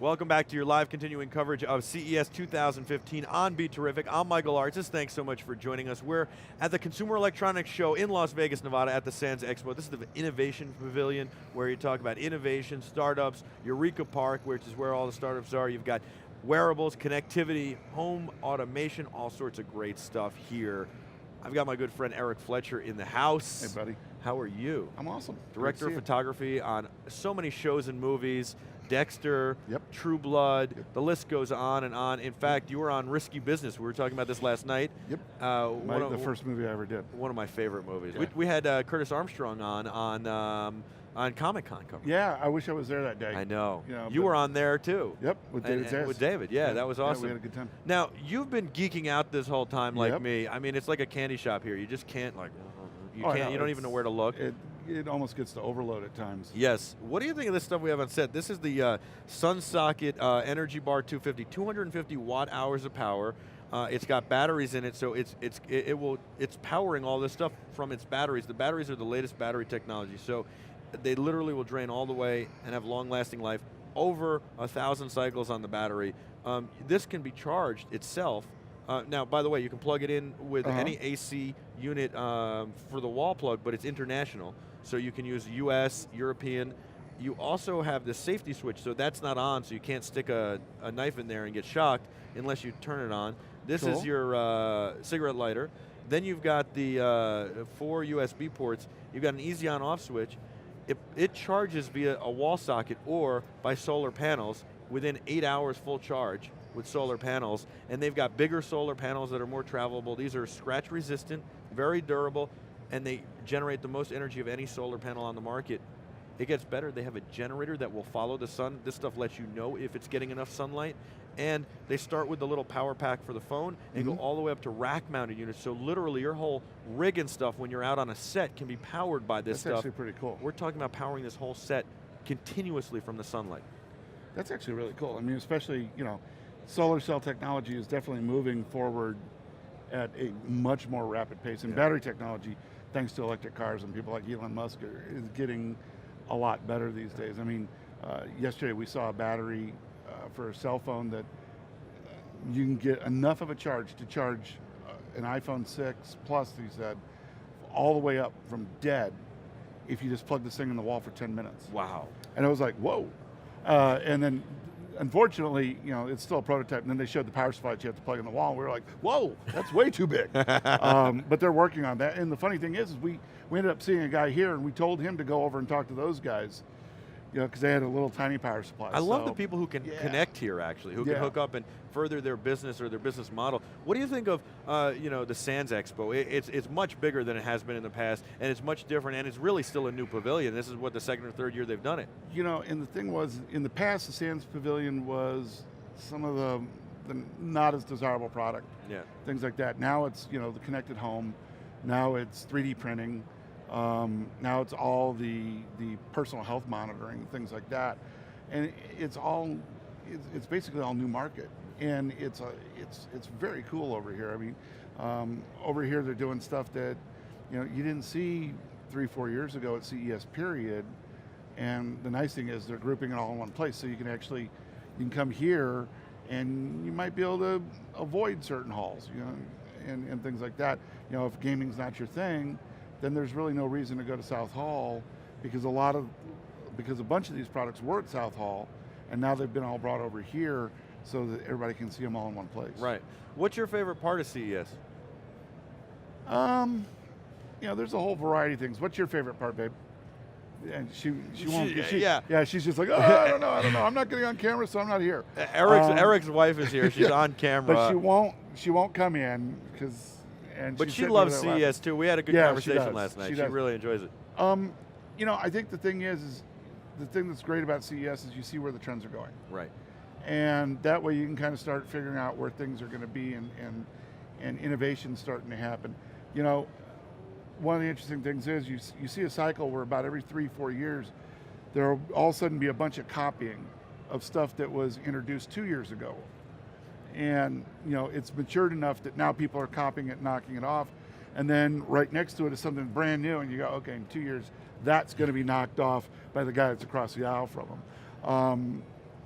Welcome back to your live continuing coverage of CES 2015 on BeTerrific. I'm Michael Artsis. Thanks so much for joining us. We're at the Consumer Electronics Show in Las Vegas, Nevada at the Sands Expo. This is the Innovation Pavilion where you talk about innovation, startups, Eureka Park, which is where all the startups are. You've got wearables, connectivity, home automation, all sorts of great stuff here. I've got my good friend Eric Fletcher in the house. Hey, buddy. How are you? I'm awesome. Director of photography on so many shows and movies. Dexter, True Blood, the list goes on and on. In fact, you were on Risky Business. We were talking about this last night. Yep, the first movie I ever did. One of my favorite movies. Yeah. We had Curtis Armstrong on Comic-Con cover. Yeah, I wish I was there that day. I know. You know, you were on there too. Yep, with David. With David, yeah, that was awesome. Yeah, we had a good time. Now, you've been geeking out this whole time like me. I mean, it's like a candy shop here. You just can't you don't even know where to look. It almost gets to overload at times. Yes. What do you think of this stuff we have on set? This is the SunSocket Energy Bar 250, 250 watt hours of power. It's got batteries in it, so it's powering all this stuff from its batteries. The batteries are the latest battery technology, so they literally will drain all the way and have long-lasting life. Over 1,000 cycles on the battery. This can be charged itself. Now, by the way, you can plug it in with any AC unit for the wall plug, but it's international. So you can use US, European. You also have the safety switch, so that's not on, so you can't stick a knife in there and get shocked unless you turn it on. This is your cigarette lighter. Then you've got the 4 USB ports. You've got an easy on-off switch. It charges via a wall socket or by solar panels within 8 hours full charge with solar panels, and they've got bigger solar panels that are more travelable. These are scratch resistant, very durable, and they generate the most energy of any solar panel on the market. It gets better. They have a generator that will follow the sun. This stuff lets you know if it's getting enough sunlight. And they start with the little power pack for the phone and go all the way up to rack-mounted units. So literally your whole rig and stuff when you're out on a set can be powered by this stuff. That's actually pretty cool. We're talking about powering this whole set continuously from the sunlight. That's actually really cool. I mean, especially, solar cell technology is definitely moving forward at a much more rapid pace. And battery technology, thanks to electric cars and people like Elon Musk, is getting a lot better these days. I mean, yesterday we saw a battery for a cell phone that you can get enough of a charge to charge an iPhone 6 Plus, he said, all the way up from dead if you just plug this thing in the wall for 10 minutes. Wow. And I was like, whoa. And then, unfortunately, it's still a prototype, and then they showed the power supply that you have to plug in the wall, and we were like, whoa, that's way too big. But they're working on that, and the funny thing is we ended up seeing a guy here, and we told him to go over and talk to those guys, because they had a little tiny power supply. I love the people who can connect here, actually, who can hook up and further their business or their business model. What do you think of, the Sands Expo? It's much bigger than it has been in the past, and it's much different, and it's really still a new pavilion. This is what, the second or third year they've done it. And the thing was, in the past, the Sands Pavilion was some of the not as desirable product. Yeah. Things like that. Now it's, the connected home. Now it's 3D printing. Now it's all the personal health monitoring, things like that, and it's basically all new market, and it's very cool over here. I mean, over here they're doing stuff that you didn't see 3-4 years ago at CES period, and the nice thing is they're grouping it all in one place, so you can come here and you might be able to avoid certain halls, and things like that. If gaming's not your thing, then there's really no reason to go to South Hall, because a bunch of these products were at South Hall, and now they've been all brought over here so that everybody can see them all in one place. Right. What's your favorite part of CES? There's a whole variety of things. What's your favorite part, babe? And she won't. She's just like, I don't know. I'm not getting on camera, so I'm not here. Eric's wife is here. She's on camera. But she won't come in because. But she loves CES too. We had a good conversation last night. She really enjoys it. I think the thing is the thing that's great about CES is you see where the trends are going. Right. And that way you can kind of start figuring out where things are going to be and innovation starting to happen. One of the interesting things is you see a cycle where about every 3-4 years there will all of a sudden be a bunch of copying of stuff that was introduced 2 years ago. And it's matured enough that now people are copying it, knocking it off, and then right next to it is something brand new, and you go, okay, in 2 years, that's going to be knocked off by the guy that's across the aisle from them.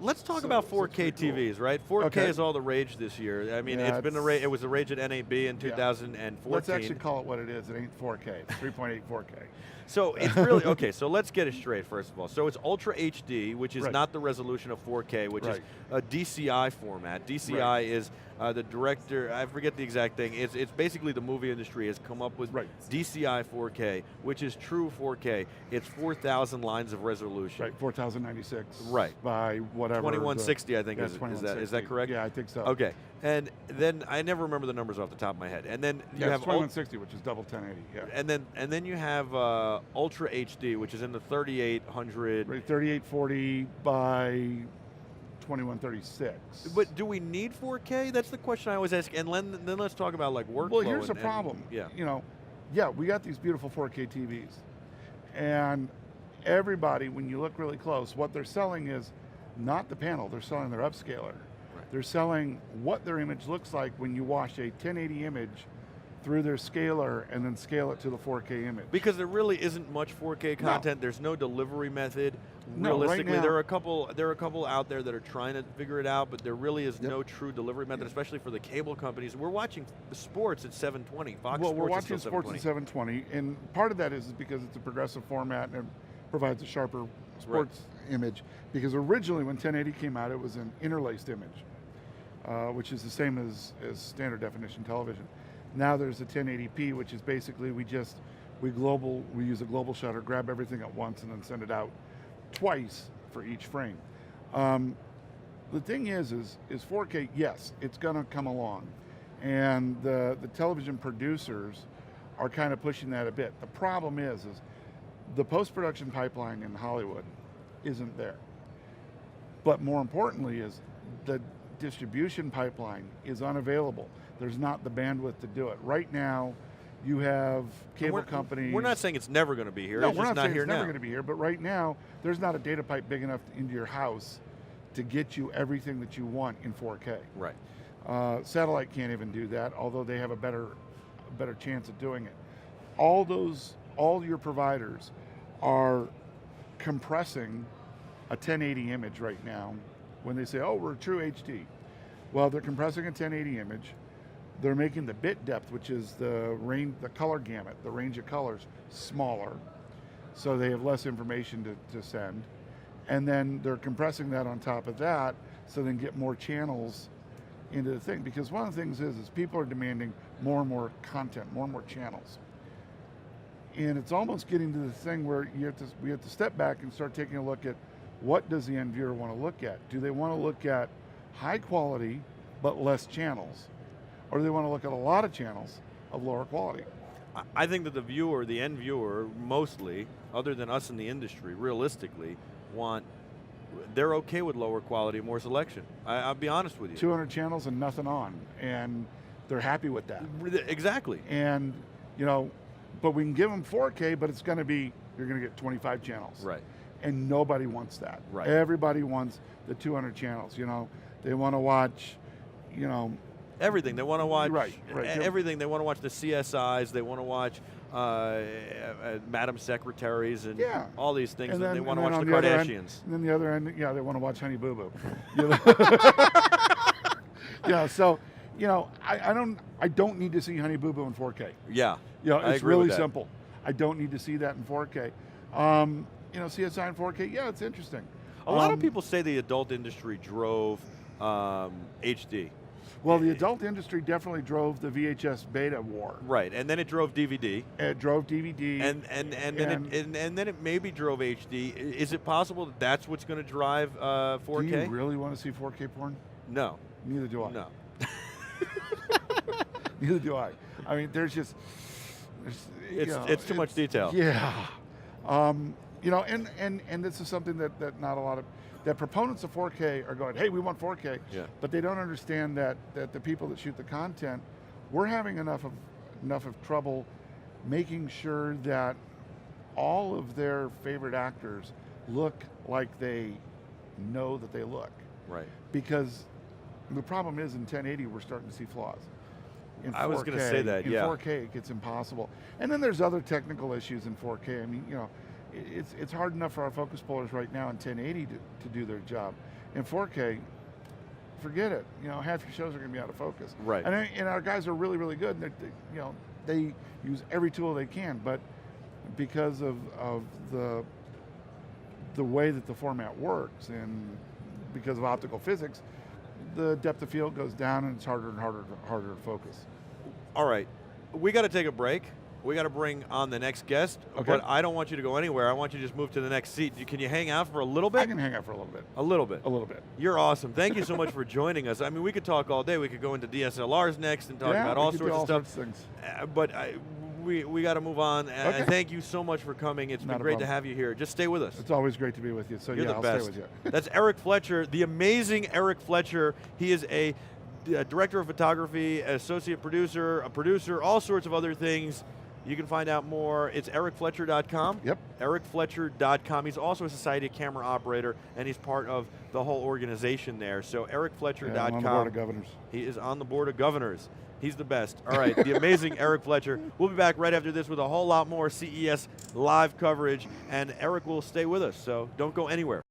Let's talk about 4K TVs, right? 4K Okay. is all the rage this year. I mean, Yeah, it's been the rage. It was the rage at NAB in 2014. Let's actually call it what it is. It ain't 4K. It's 3.8 4K. So it's really, okay, so let's get it straight first of all. So it's Ultra HD, which is Right. not the resolution of 4K, which is Right. a DCI format. DCI Right. is the director, I forget the exact thing, it's basically the movie industry has come up with Right. DCI 4K, which is true 4K. It's 4,000 lines of resolution. Right, 4096 Right. by whatever. 2160, I think, Yeah, is that 2160. correct? Yeah, I think so. Okay, and then I never remember the numbers off the top of my head. And then you Yeah, have it's 2160, which is double 1080. Yeah. and then you have Ultra HD, which is in the 3800. Right, 3840 by 2136. But do we need 4K? That's the question I always ask. And then let's talk about like workflow. Well, here's the and- problem. Yeah. You know, yeah, we got these beautiful 4K TVs, and everybody, when you look really close, what they're selling is not the panel. They're selling their upscaler. Right. They're selling what their image looks like when you wash a 1080 image through their scaler and then scale it to the 4K image. Because there really isn't much 4K No. content. There's no delivery method. No, right Realistically, now- there are a couple out there that are trying to figure it out, but there really is Yep. no true delivery method, especially for the cable companies. We're watching sports at 720. Fox Well, Sports we're is watching still sports at 720, and part of that is because it's a progressive format and it provides a sharper sports image. Because originally, when 1080 came out, it was an interlaced image, which is the same as standard definition television. Now there's a 1080p, which is basically we use a global shutter, grab everything at once, and then send it out twice for each frame. The thing is 4K, yes, it's going to come along. And the television producers are kind of pushing that a bit. The problem is the post-production pipeline in Hollywood isn't there. But more importantly is the distribution pipeline is unavailable. There's not the bandwidth to do it. Right now, you have cable companies. We're not saying it's never going to be here. No, it's we're just not saying here it's never now. going to be here, but right now, there's not a data pipe big enough into your house to get you everything that you want in 4K. Right. Satellite can't even do that, although they have a better chance of doing it. All your providers are compressing a 1080 image right now when they say, oh, we're true HD. Well, they're compressing a 1080 image. They're making the bit depth, which is the color gamut, the range of colors, smaller, so they have less information to send. And then they're compressing that on top of that, so they can get more channels into the thing. Because one of the things is people are demanding more and more content, more and more channels. And it's almost getting to the thing where we have to step back and start taking a look at what does the end viewer want to look at? Do they want to look at high quality but less channels? Or do they want to look at a lot of channels of lower quality? I think that the end viewer, mostly, other than us in the industry, realistically, they're okay with lower quality, more selection. I'll be honest with you. 200 channels and nothing on, and they're happy with that. Exactly. And, but we can give them 4K, but you're going to get 25 channels. Right. And nobody wants that. Right. Everybody wants the 200 channels. They want to watch, everything. They want to watch everything. They want to watch the CSIs. They want to watch Madam Secretaries and all these things. And they want to watch the Kardashians. And then the other end, they want to watch Honey Boo Boo. So, I don't need to see Honey Boo Boo in 4K. Yeah. It's really simple. I don't need to see that in 4K. CSI in 4K, yeah, it's interesting. A lot of people say the adult industry drove HD. Well, the adult industry definitely drove the VHS beta war. Right, and then it drove DVD. It drove DVD. And then it maybe drove HD. Is it possible that that's what's going to drive 4K? Do you really want to see 4K porn? No. Neither do I. No. Neither do I. I mean, it's too much detail. Yeah. And this is something that not a lot of that proponents of 4K are going, hey, we want 4K, but they don't understand that the people that shoot the content, we're having enough of trouble making sure that all of their favorite actors look like they know that they look. Right. Because the problem is in 1080 we're starting to see flaws. I was going to say that, in 4K it gets impossible. And then there's other technical issues in 4K. I mean, it's hard enough for our focus pullers right now in 1080 to do their job. In 4K, forget it. You know, half your shows are going to be out of focus. Right. And our guys are really, really good. You know, they use every tool they can, but because of the way that the format works and because of optical physics, the depth of field goes down and it's harder and harder to focus. All right, we got to take a break. We got to bring on the next guest, Okay. But I don't want you to go anywhere. I want you to just move to the next seat. Can you hang out for a little bit? I can hang out for a little bit. A little bit. A little bit. You're awesome. Thank you so much for joining us. I mean, we could talk all day. We could go into DSLRs next and talk about all sorts of stuff. Things. But we got to move on. And thank you so much for coming. It's been great to have you here. Just stay with us. It's always great to be with you. So You're yeah, the I'll best. stay with you. That's Eric Fletcher, the amazing Eric Fletcher. He is a director of photography, associate producer, a producer, all sorts of other things. You can find out more. It's ericfletcher.com. Yep. ericfletcher.com. He's also a Society of Camera Operator, and he's part of the whole organization there. So ericfletcher.com. Yeah, I'm on the board of governors. He is on the board of governors. He's the best. All right, the amazing Eric Fletcher. We'll be back right after this with a whole lot more CES live coverage, and Eric will stay with us, so don't go anywhere.